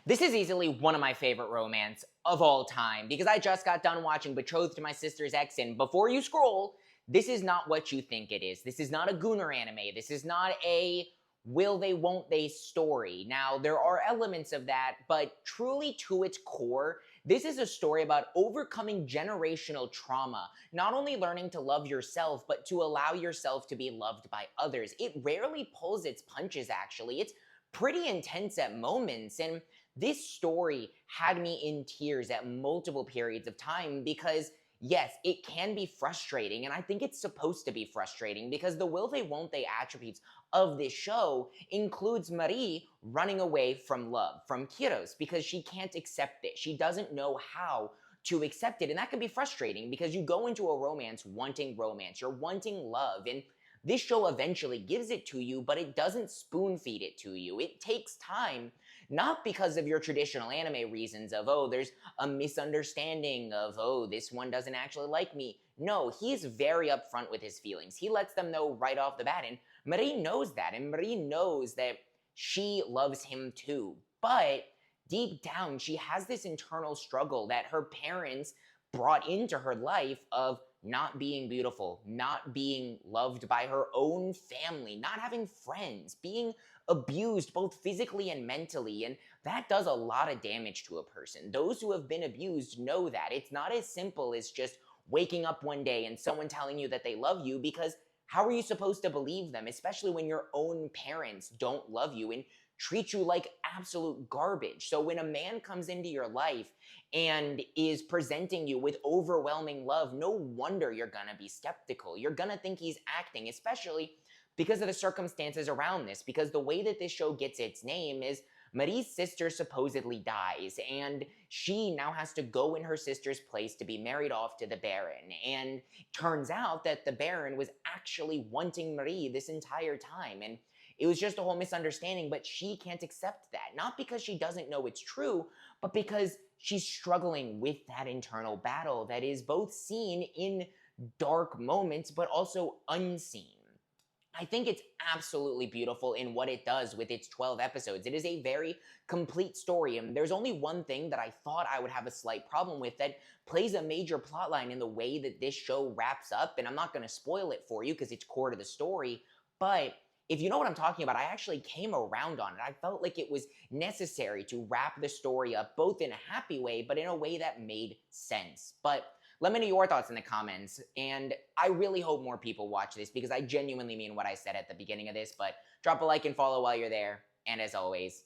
This is easily one of my favorite romance of all time because I just got done watching Betrothed to my Sister's Ex, and before you scroll, this is not what you think it is. This is not a Gunnar anime. This is not a will they, won't they story. Now, there are elements of that, but truly to its core, this is a story about overcoming generational trauma, not only learning to love yourself, but to allow yourself to be loved by others. It rarely pulls its punches, actually. It's pretty intense at moments, and this story had me in tears at multiple periods of time because, yes, it can be frustrating, and I think it's supposed to be frustrating because the will they, won't they attributes of this show includes Marie running away from love, from Kiros, because she can't accept it. She doesn't know how to accept it, and that can be frustrating because you go into a romance wanting romance, you're wanting love, and this show eventually gives it to you, but it doesn't spoon feed it to you. It takes time, not because of your traditional anime reasons of, oh, there's a misunderstanding of, oh, this one doesn't actually like me. No, he's very upfront with his feelings. He lets them know right off the bat, and Marie knows that, and Marie knows that she loves him too. But deep down, she has this internal struggle that her parents brought into her life of not being beautiful, not being loved by her own family, not having friends, being abused both physically and mentally, and that does a lot of damage to a person. Those who have been abused know that. It's not as simple as just waking up one day and someone telling you that they love you, because how are you supposed to believe them, especially when your own parents don't love you and treat you like absolute garbage? So when a man comes into your life and is presenting you with overwhelming love, no wonder you're gonna be skeptical. You're gonna think he's acting, especially because of the circumstances around this, because the way that this show gets its name is Marie's sister supposedly dies, and she now has to go in her sister's place to be married off to the Baron. And turns out that the Baron was actually wanting Marie this entire time, and it was just a whole misunderstanding, but she can't accept that. Not because she doesn't know it's true, but because she's struggling with that internal battle that is both seen in dark moments, but also unseen. I think it's absolutely beautiful in what it does with its 12 episodes. It is a very complete story, and there's only one thing that I thought I would have a slight problem with that plays a major plotline in the way that this show wraps up, and I'm not going to spoil it for you because it's core to the story, but if you know what I'm talking about, I actually came around on it. I felt like it was necessary to wrap the story up, both in a happy way, but in a way that made sense. But let me know your thoughts in the comments, and I really hope more people watch this because I genuinely mean what I said at the beginning of this, but drop a like and follow while you're there, and as always,